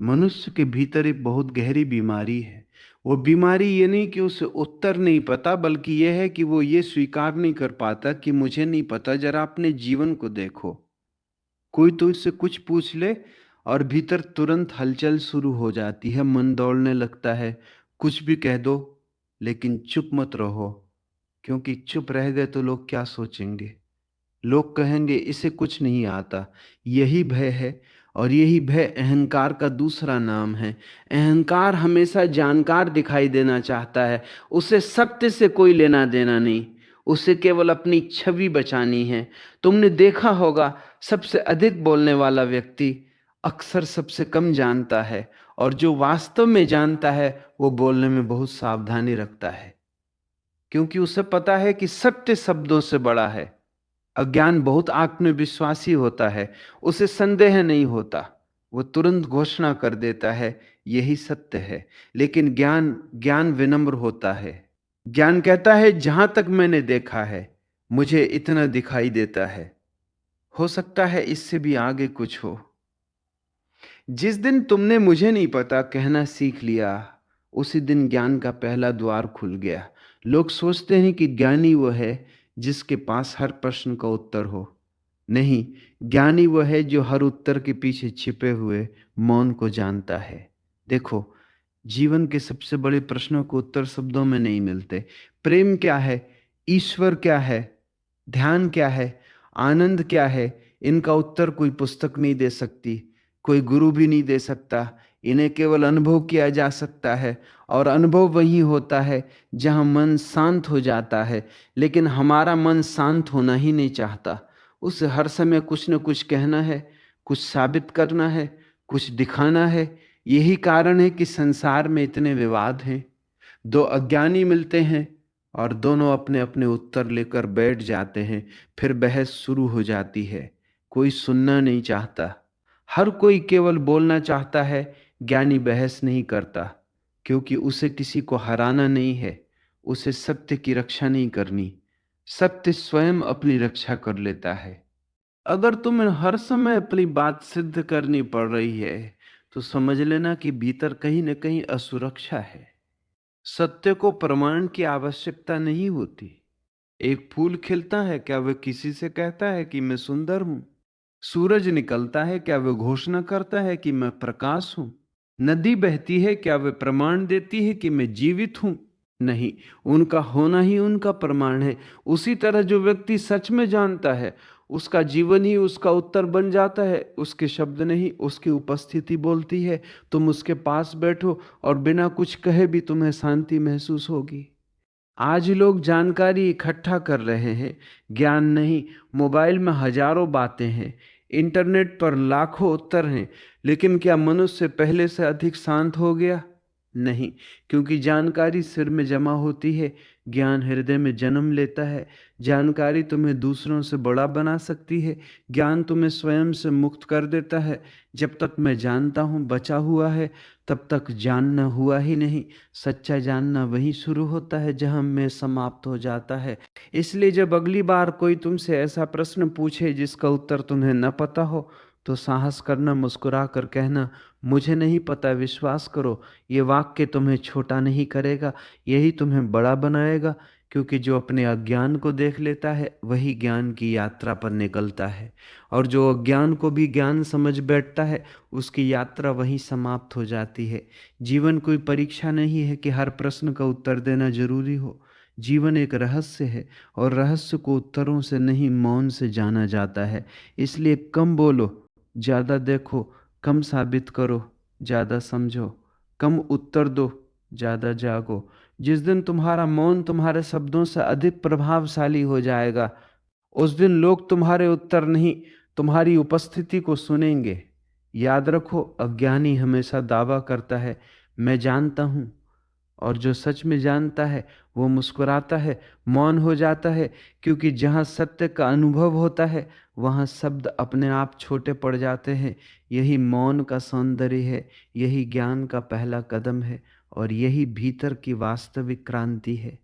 मनुष्य के भीतर एक बहुत गहरी बीमारी है। वो बीमारी ये नहीं कि उसे उत्तर नहीं पता, बल्कि ये है कि वो ये स्वीकार नहीं कर पाता कि मुझे नहीं पता। जरा अपने जीवन को देखो। कोई तो इससे कुछ पूछ ले और भीतर तुरंत हलचल शुरू हो जाती है, मन दौड़ने लगता है। कुछ भी कह दो, लेकिन चुप मत रहो, क्योंकि चुप रह गए तो लोग क्या सोचेंगे। लोग कहेंगे इसे कुछ नहीं आता। यही भय है, और यही भय अहंकार का दूसरा नाम है। अहंकार हमेशा जानकार दिखाई देना चाहता है। उसे सत्य से कोई लेना देना नहीं, उसे केवल अपनी छवि बचानी है। तुमने देखा होगा, सबसे अधिक बोलने वाला व्यक्ति अक्सर सबसे कम जानता है, और जो वास्तव में जानता है वो बोलने में बहुत सावधानी रखता है, क्योंकि उसे पता है कि सत्य शब्दों से बड़ा है। अज्ञान बहुत आत्मविश्वासी होता है, उसे संदेह नहीं होता, वो तुरंत घोषणा कर देता है यही सत्य है। लेकिन ज्ञान ज्ञान विनम्र होता है। ज्ञान कहता है जहां तक मैंने देखा है, मुझे इतना दिखाई देता है, हो सकता है इससे भी आगे कुछ हो। जिस दिन तुमने मुझे नहीं पता कहना सीख लिया, उसी दिन ज्ञान का पहला द्वार खुल गया। लोग सोचते हैं कि ज्ञानी वो है जिसके पास हर प्रश्न का उत्तर हो। नहीं, ज्ञानी वो है जो हर उत्तर के पीछे छिपे हुए मौन को जानता है। देखो, जीवन के सबसे बड़े प्रश्नों को उत्तर शब्दों में नहीं मिलते। प्रेम क्या है, ईश्वर क्या है, ध्यान क्या है, आनंद क्या है, इनका उत्तर कोई पुस्तक नहीं दे सकती, कोई गुरु भी नहीं दे सकता। इन्हें केवल अनुभव किया जा सकता है, और अनुभव वही होता है जहाँ मन शांत हो जाता है। लेकिन हमारा मन शांत होना ही नहीं चाहता। उसे हर समय कुछ न कुछ कहना है, कुछ साबित करना है, कुछ दिखाना है। यही कारण है कि संसार में इतने विवाद हैं। दो अज्ञानी मिलते हैं और दोनों अपने अपने उत्तर लेकर बैठ जाते हैं। फिर बहस शुरू हो जाती है। कोई सुनना नहीं चाहता, हर कोई केवल बोलना चाहता है। ज्ञानी बहस नहीं करता, क्योंकि उसे किसी को हराना नहीं है, उसे सत्य की रक्षा नहीं करनी। सत्य स्वयं अपनी रक्षा कर लेता है। अगर तुम्हें हर समय अपनी बात सिद्ध करनी पड़ रही है, तो समझ लेना कि भीतर कहीं न कहीं असुरक्षा है। सत्य को प्रमाण की आवश्यकता नहीं होती। एक फूल खिलता है, क्या वह किसी से कहता है कि मैं सुंदर हूं? सूरज निकलता है, क्या वह घोषणा करता है कि मैं प्रकाश हूं? नदी बहती है, क्या वह प्रमाण देती है कि मैं जीवित हूं? नहीं, उनका होना ही उनका प्रमाण है। उसी तरह जो व्यक्ति सच में जानता है, उसका जीवन ही उसका उत्तर बन जाता है। उसके शब्द नहीं, उसकी उपस्थिति बोलती है। तुम उसके पास बैठो और बिना कुछ कहे भी तुम्हें शांति महसूस होगी। आज लोग जानकारी इकट्ठा कर रहे हैं, ज्ञान नहीं। मोबाइल में हजारों बातें हैं, इंटरनेट पर लाखों उत्तर हैं, लेकिन क्या मनुष्य पहले से अधिक शांत हो गया? नहीं, क्योंकि जानकारी सिर में जमा होती है, ज्ञान हृदय में जन्म लेता है। जानकारी तुम्हें दूसरों से बड़ा बना सकती है, ज्ञान तुम्हें स्वयं से मुक्त कर देता है। जब तक मैं जानता हूँ बचा हुआ है, तब तक जानना हुआ ही नहीं। सच्चा जानना वहीं शुरू होता है जहां मैं समाप्त हो जाता है। इसलिए जब अगली बार कोई तुमसे ऐसा प्रश्न पूछे जिसका उत्तर तुम्हें न पता हो, तो साहस करना, मुस्कुरा कर कहना, मुझे नहीं पता, विश्वास करो। ये वाक्य तुम्हें छोटा नहीं करेगा, यही तुम्हें बड़ा बनाएगा। क्योंकि जो अपने अज्ञान को देख लेता है वही ज्ञान की यात्रा पर निकलता है, और जो अज्ञान को भी ज्ञान समझ बैठता है उसकी यात्रा वहीं समाप्त हो जाती है। जीवन कोई परीक्षा नहीं है कि हर प्रश्न का उत्तर देना जरूरी हो। जीवन एक रहस्य है, और रहस्य को उत्तरों से नहीं, मौन से जाना जाता है। इसलिए कम बोलो, ज़्यादा देखो, कम साबित करो, ज़्यादा समझो, कम उत्तर दो, ज़्यादा जागो। जिस दिन तुम्हारा मौन तुम्हारे शब्दों से अधिक प्रभावशाली हो जाएगा, उस दिन लोग तुम्हारे उत्तर नहीं, तुम्हारी उपस्थिति को सुनेंगे। याद रखो, अज्ञानी हमेशा दावा करता है मैं जानता हूं, और जो सच में जानता है वो मुस्कुराता है, मौन हो जाता है। क्योंकि जहाँ सत्य का अनुभव होता है, वहाँ शब्द अपने आप छोटे पड़ जाते हैं। यही मौन का सौंदर्य है, यही ज्ञान का पहला कदम है, और यही भीतर की वास्तविक क्रांति है।